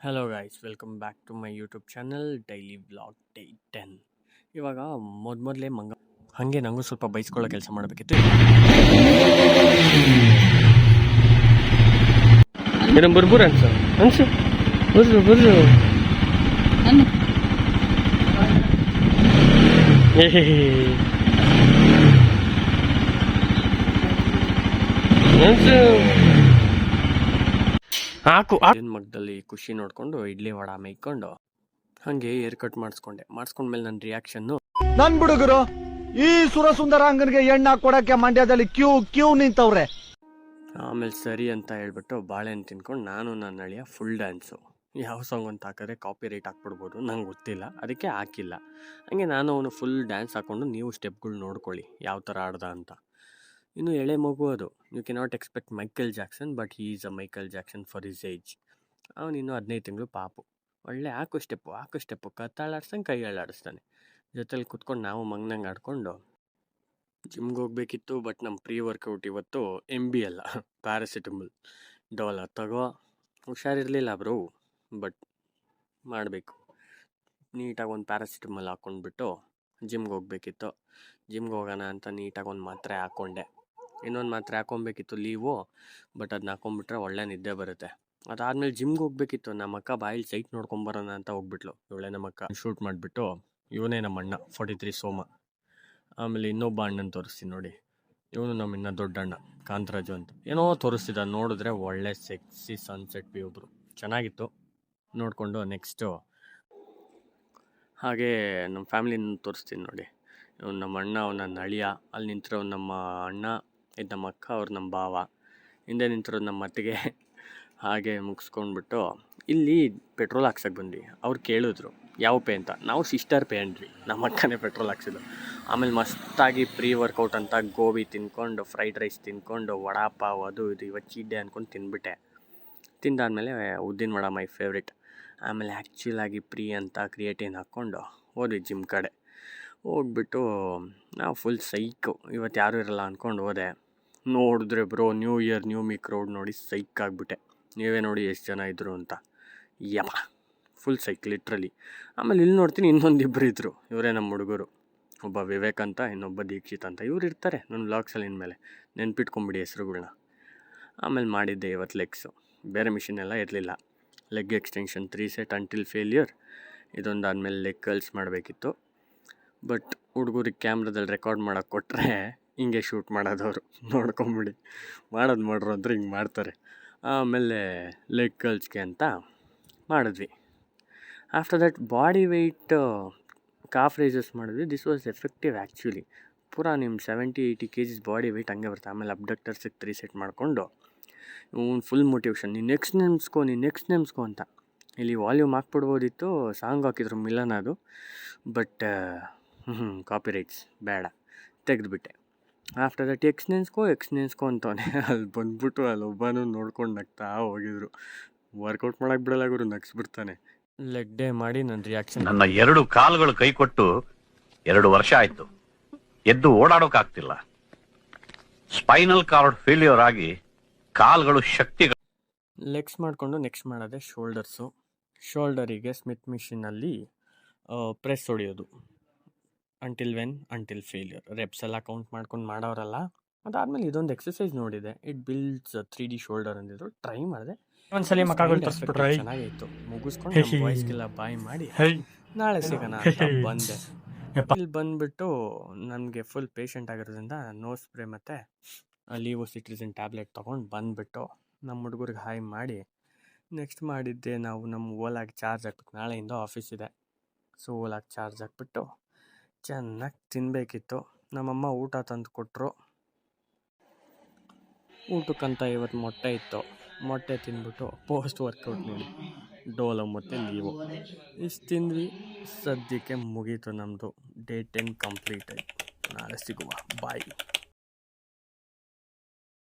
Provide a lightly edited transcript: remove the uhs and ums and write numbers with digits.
Hello guys, welcome back to my YouTube channel daily vlog day 10. ಇವಾಗ ಮೊದಲೇ ಹಾಗೆ ನನಗೂ ಸ್ವಲ್ಪ ಬೈಸ್ಕೊಳ್ಳೋ ಕೆಲಸ ಮಾಡಬೇಕಿತ್ತು. ಏನೋ ಬರ್ಬೂರ ಅನ್ಸು ಬರ್ರು ಹಾಕು ಏನ್ ಮಗ್ದಲ್ಲಿ ಖುಷಿ ನೋಡ್ಕೊಂಡು ಇಡ್ಲಿ ವಡ ಮೇಯ್ಕೊಂಡು ಹಂಗೆ ಏರ್ ಕಟ್ ಮಾಡಿಸ್ಕೊಂಡ್ಮೇಲೆ ನನ್ನ ರಿಯಾಕ್ಷನ್ನು ನನ್ ಬಿಡುಗರು ಈ ಸುರಸುಂದರಾಂಗನ್ಗೆ ಎಣ್ಣೆ ಕೊಡಕ್ಕೆ ಮಂಡ್ಯದಲ್ಲಿ ಕ್ಯೂ ನಿಂತವ್ರೆ. ಆಮೇಲೆ ಸರಿ ಅಂತ ಹೇಳ್ಬಿಟ್ಟು ಬಾಳೆಹಣ್ಣು ತಿನ್ಕೊಂಡು ನಾನು ನನ್ನ ಅಳಿಯ ಫುಲ್ ಡ್ಯಾನ್ಸು. ಯಾವ ಸಾಂಗ್ ಅಂತ ಹಾಕಿದ್ರೆ ಕಾಪಿ ರೈಟ್ ಹಾಕ್ಬಿಡ್ಬೋದು, ನಂಗೆ ಗೊತ್ತಿಲ್ಲ, ಅದಕ್ಕೆ ಹಾಕಿಲ್ಲ. ಹಂಗೆ ನಾನು ಅವನು ಫುಲ್ ಡ್ಯಾನ್ಸ್ ಹಾಕ್ಕೊಂಡು ನೀವು ಸ್ಟೆಪ್ಗಳು ನೋಡ್ಕೊಳ್ಳಿ ಯಾವ ಥರ ಆಡ್ದ ಅಂತ. ಇನ್ನು ಎಳೆ ಮಗು ಅದು. You cannot expect Michael Jackson, but he is a Michael Jackson for his age. ಅವನು ಇನ್ನೂ 15 ತಿಂಗಳು ಪಾಪು. ಒಳ್ಳೆ ಹಾಕು ಸ್ಟೆಪ್ಪು ಕತ್ತಾಳಾಡ್ಸ್ದಂಗೆ ಕೈ ಅಳ್ಳಾಡಿಸ್ತಾನೆ. ಜೊತೆಲಿ ಕುತ್ಕೊಂಡು ನಾವು ಮಂಗ್ನಂಗೆ ಆಡ್ಕೊಂಡು ಜಿಮ್ಗೆ ಹೋಗ್ಬೇಕಿತ್ತು. ಬಟ್ ನಮ್ಮ ಪ್ರೀ ವರ್ಕೌಟ್ ಇವತ್ತು MB ಅಲ್ಲ, ಪ್ಯಾರಾಸಿಟಮಲ್ ಡೋಲ ತಗೋ. ಹುಷಾರಿರಲಿಲ್ಲ ಬ್ರೋ, ಬಟ್ ಮಾಡಬೇಕು. ನೀಟಾಗಿ ಒಂದು ಪ್ಯಾರಾಸಿಟಮಲ್ ಹಾಕ್ಕೊಂಡ್ಬಿಟ್ಟು ಜಿಮ್ಗೆ ಹೋಗ್ಬೇಕಿತ್ತು. ಜಿಮ್ಗೆ ಹೋಗೋಣ ಅಂತ ನೀಟಾಗಿ ಒಂದು ಮಾತ್ರೆ ಹಾಕ್ಕೊಂಡೆ. ಇನ್ನೊಂದು ಮಾತ್ರೆ ಹಾಕ್ಕೊಬೇಕಿತ್ತು ಲೀವು, ಬಟ್ ಅದನ್ನ ಹಾಕ್ಕೊಂಬಿಟ್ರೆ ಒಳ್ಳೆ ನಿದ್ದೆ ಬರುತ್ತೆ. ಅದಾದಮೇಲೆ ಜಿಮ್ಗೆ ಹೋಗ್ಬೇಕಿತ್ತು. ನಮ್ಮ ಅಕ್ಕ ಬಾಯಿಲ್ ಸೈಟ್ ನೋಡ್ಕೊಂಬರೋಣ ಅಂತ ಹೋಗ್ಬಿಟ್ಲು. ಇವಳೆ ನಮ್ಮ ಅಕ್ಕ ಶೂಟ್ ಮಾಡಿಬಿಟ್ಟು ಇವನೇ ನಮ್ಮ ಅಣ್ಣ 43 ಸೋಮ. ಆಮೇಲೆ ಇನ್ನೊಬ್ಬ ಅಣ್ಣನ ತೋರಿಸ್ತೀನಿ ನೋಡಿ, ಇವನು ನಮ್ಮ ಇನ್ನೂ ದೊಡ್ಡ ಅಣ್ಣ ಕಾಂತರಾಜು ಅಂತ. ಏನೋ ತೋರಿಸ್ತಿದ್ದ, ನೋಡಿದ್ರೆ ಒಳ್ಳೆ ಸೆಕ್ಸಿ ಸನ್ಸೆಟ್ ವ್ಯೂ ಒಬ್ರು ಚೆನ್ನಾಗಿತ್ತು. ನೋಡಿಕೊಂಡು ನೆಕ್ಸ್ಟು ಹಾಗೆ ನಮ್ಮ ಫ್ಯಾಮಿಲಿನ ತೋರಿಸ್ತೀನಿ ನೋಡಿ. ಇವ್ನು ನಮ್ಮ ಅಣ್ಣ, ಅವ್ನು ನನ್ನ ಅಳಿಯ. ಅಲ್ಲಿ ನಿಂತಿರೋನು ನಮ್ಮ ಅಣ್ಣ, ಇದು ನಮ್ಮ ಅಕ್ಕ, ಅವ್ರು ನಮ್ಮ ಭಾವ. ಹಿಂದೆ ನಿಂತಿರೋದು ನಮ್ಮ ಅತ್ತಿಗೆ. ಹಾಗೆ ಮುಗಿಸ್ಕೊಂಡ್ಬಿಟ್ಟು ಇಲ್ಲಿ ಪೆಟ್ರೋಲ್ ಹಾಕ್ಸಕ್ಕೆ ಬಂದ್ವಿ. ಅವ್ರು ಕೇಳಿದ್ರು ಯಾವ ಪೇ ಅಂತ. ನಾವು ಸಿಸ್ಟರ್ ಪೇ ಅಂದ್ವಿ, ನಮ್ಮ ಅಕ್ಕನೇ ಪೆಟ್ರೋಲ್ ಹಾಕ್ಸಿದ್ದು. ಆಮೇಲೆ ಮಸ್ತಾಗಿ ಪ್ರೀ ವರ್ಕೌಟ್ ಅಂತ ಗೋಬಿ ತಿನ್ಕೊಂಡು, ಫ್ರೈಡ್ ರೈಸ್ ತಿನ್ಕೊಂಡು, ವಡಾ ಪಾವ್ ಅದು ಇದು ಇವತ್ತು ಚೀಟ್ ಡೇ ಅಂದ್ಕೊಂಡು ತಿಂದ್ಬಿಟ್ಟೆ. ತಿಂದಾದಮೇಲೆ ಉದ್ದಿನ ವಡ ಮೈ ಫೇವ್ರೇಟ್. ಆಮೇಲೆ ಆ್ಯಕ್ಚುಲಾಗಿ ಪ್ರೀ ಅಂತ ಕ್ರಿಯೇಟಿನ್ ಹಾಕ್ಕೊಂಡು ಹೋದ್ವಿ ಜಿಮ್ ಕಡೆ. ಹೋಗ್ಬಿಟ್ಟು ನಾವು ಫುಲ್ ಸೈಕು, ಇವತ್ತು ಯಾರೂ ಇರಲ್ಲ ಅಂದ್ಕೊಂಡು ಹೋದೆ. ನೋಡಿದ್ರೆ bro, new year new me crowd ನೋಡಿ ಸೈಕ್ ಆಗಿಬಿಟ್ಟೆ. ನೀವೇ ನೋಡಿ ಎಷ್ಟು ಜನ ಇದ್ದರು ಅಂತ. ಯಪ್ಪ, ಫುಲ್ ಸೈಕ್ ಲಿಟ್ರಲಿ. ಆಮೇಲೆ ಇಲ್ಲಿ ನೋಡ್ತೀನಿ ಇನ್ನೊಂದಿಬ್ಬರು ಇದ್ದರು. ಇವರೇ ನಮ್ಮ ಹುಡುಗರು. ಒಬ್ಬ ವಿವೇಕ್ ಅಂತ, ಇನ್ನೊಬ್ಬ ದೀಕ್ಷಿತ್ ಅಂತ. ಇವ್ರು ಇರ್ತಾರೆ ನನ್ನ ವ್ಲಾಗ್ಸಲ್ಲಿ ಇನ್ಮೇಲೆ, ನೆನ್ಪಿಟ್ಕೊಂಬಿಡಿ ಹೆಸ್ರುಗಳ್ನ. ಆಮೇಲೆ ಮಾಡಿದ್ದೆ ಇವತ್ತು ಲೆಗ್ಸು. ಬೇರೆ ಮಿಷಿನ್ ಎಲ್ಲ ಇರಲಿಲ್ಲ. Leg extension 3 set until failure. ಇದೊಂದಾದಮೇಲೆ ಲೆಗ್ ಕರ್ಲ್ಸ್ ಮಾಡಬೇಕಿತ್ತು. ಬಟ್ ಹುಡುಗರಿಗೆ ಕ್ಯಾಮ್ರಾದಲ್ಲಿ ರೆಕಾರ್ಡ್ ಮಾಡೋಕ್ಕೆ ಕೊಟ್ಟರೆ ಹಿಂಗೆ ಶೂಟ್ ಮಾಡೋದವರು, ನೋಡ್ಕೊಂಬಿಡಿ. ಮಾಡ್ರು ಅಂದ್ರೆ ಹಿಂಗೆ ಮಾಡ್ತಾರೆ. ಆಮೇಲೆ ಲೆಗ್ ಕರ್ಲ್ಸ್ಗೆ ಅಂತ ಮಾಡಿದ್ವಿ. After that body weight calf raises ಮಾಡಿದ್ವಿ. This was effective actually. ಪೂರಾ ನಿಮ್ಮ 70-80 kgs ಬಾಡಿ ವೆಯ್ಟ್ ಹಂಗೆ ಬರುತ್ತೆ. ಆಮೇಲೆ ಅಬ್ಡಕ್ಟರ್ಸಿಗೆ 3 ಸೆಟ್ ಮಾಡಿಕೊಂಡು ಫುಲ್ ಮೋಟಿವೇಶನ್, ನೀನು ನೆಕ್ಸ್ಟ್ ನೆಮ್ಸ್ಕೊ ಅಂತ. ಇಲ್ಲಿ ವಾಲ್ಯೂಮ್ ಹಾಕ್ಬಿಡ್ಬೋದಿತ್ತು, ಸಾಂಗ್ ಹಾಕಿದ್ರು ಮಿಲನ್ ಅದು. ಬಟ್ ಕಾಪಿ ರೈಟ್ಸ್ ಬೇಡ, ತೆಗೆದುಬಿಟ್ಟೆ. ಆಫ್ಟರ್ ದಟ್ ಎಕ್ಸ್ ನೆನ್ಸ್ಕೊ ಅಂತವನೇ. ಅಲ್ಲಿ ಬಂದ್ಬಿಟ್ಟು ಅಲ್ಲಿ ಒಬ್ಬನೂ ನೋಡ್ಕೊಂಡು ನಗ್ತಾ ಹೋಗಿದ್ರು. ವರ್ಕೌಟ್ ಮಾಡೋಕ್ಕೆ ಬಿಡಲ್ಲ ಗುರು, ನಗ್ಸ್ಬಿಡ್ತಾನೆ. ಲೆಗ್ ಡೇ ಮಾಡಿ ನನ್ನ ರಿಯಾಕ್ಷನ್, ನನ್ನ 2 ಕಾಲುಗಳು ಕೈ ಕೊಟ್ಟು 2 ವರ್ಷ ಆಯ್ತು. ಎದ್ದು ಓಡಾಡೋಕ್ಕಾಗ್ತಿಲ್ಲ. ಸ್ಪೈನಲ್ ಕಾರ್ಡ್ ಫೇಲ್ಯೂರ್ ಆಗಿ ಕಾಲುಗಳು ಶಕ್ತಿ. ಲೆಗ್ಸ್ ಮಾಡಿಕೊಂಡು ನೆಕ್ಸ್ಟ್ ಮಾಡೋದೆ ಶೋಲ್ಡರಿಗೆ ಸ್ಮಿತ್ ಮಿಷಿನಲ್ಲಿ ಪ್ರೆಸ್ ಹೊಡೆಯೋದು. Until failure. ರೆಪ್ಸ್ ಎಲ್ಲ ಕೌಂಟ್ ಮಾಡ್ಕೊಂಡು ಮಾಡೋರಲ್ಲ. ಅದಾದಮೇಲೆ ಇದೊಂದು ಎಕ್ಸಸೈಸ್ ನೋಡಿದೆ, ಇಟ್ ಬಿಲ್ಡ್ಸ್ 3D ಶೋಲ್ಡರ್ ಅಂದಿದ್ರು. ಟ್ರೈ ಮಾಡಿದೆ, ಒಂದ್ಸಲಿ ಚೆನ್ನಾಗಿತ್ತು. ಮುಗಿಸ್ಕೊಂಡು ಬಾಯ್ಸ್ಗೆಲ್ಲ ಬಾಯ್ ಮಾಡಿ ನಾಳೆ ಸಿಗೋಣ ಅಂತ ಬಂದೆ. ಇಲ್ಲಿ ಬಂದುಬಿಟ್ಟು ನನಗೆ ಫುಲ್ ಪೇಷಂಟ್ ಆಗಿರೋದ್ರಿಂದ ನೋ ಸ್ಪ್ರೇ ಮತ್ತು ಲೀವೋಸಿಟ್ರಿಸಿನ್ ಟ್ಯಾಬ್ಲೆಟ್ ತೊಗೊಂಡು ಬಂದುಬಿಟ್ಟು ನಮ್ಮ ಹುಡುಗರಿಗೆ ಹಾಯ್ ಮಾಡಿ ನೆಕ್ಸ್ಟ್ ಮಾಡಿದ್ದೆ ನಾವು ನಮ್ಮ ಓಲಾಗಿ ಚಾರ್ಜ್ ಹಾಕ್ಬೇಕು. ನಾಳೆಯಿಂದ ಆಫೀಸ್ ಇದೆ. ಸೊ ಓಲಾಗಿ ಚಾರ್ಜ್ ಹಾಕ್ಬಿಟ್ಟು ಚೆನ್ನಾಗಿ ತಿನ್ನಬೇಕಿತ್ತು. ನಮ್ಮಮ್ಮ ಊಟ ತಂದು ಕೊಟ್ಟರು. ಊಟಕ್ಕಂತ ಇವತ್ತು ಮೊಟ್ಟೆ ಇತ್ತು. ಮೊಟ್ಟೆ ತಿಂದ್ಬಿಟ್ಟು ಪೋಸ್ಟ್ ವರ್ಕೌಟ್ ನೋಡಿ ಡೋಲೋ ಮತ್ತು ಲೀವೋ ಇಷ್ಟು ತಿಂದ್ವಿ. ಸದ್ಯಕ್ಕೆ ಮುಗೀತು ನಮ್ಮದು ಡೇ 10 ಕಂಪ್ಲೀಟ್ ಆಯಿತು. ನಾಳೆ ಸಿಗುವ, ಬಾಯ್.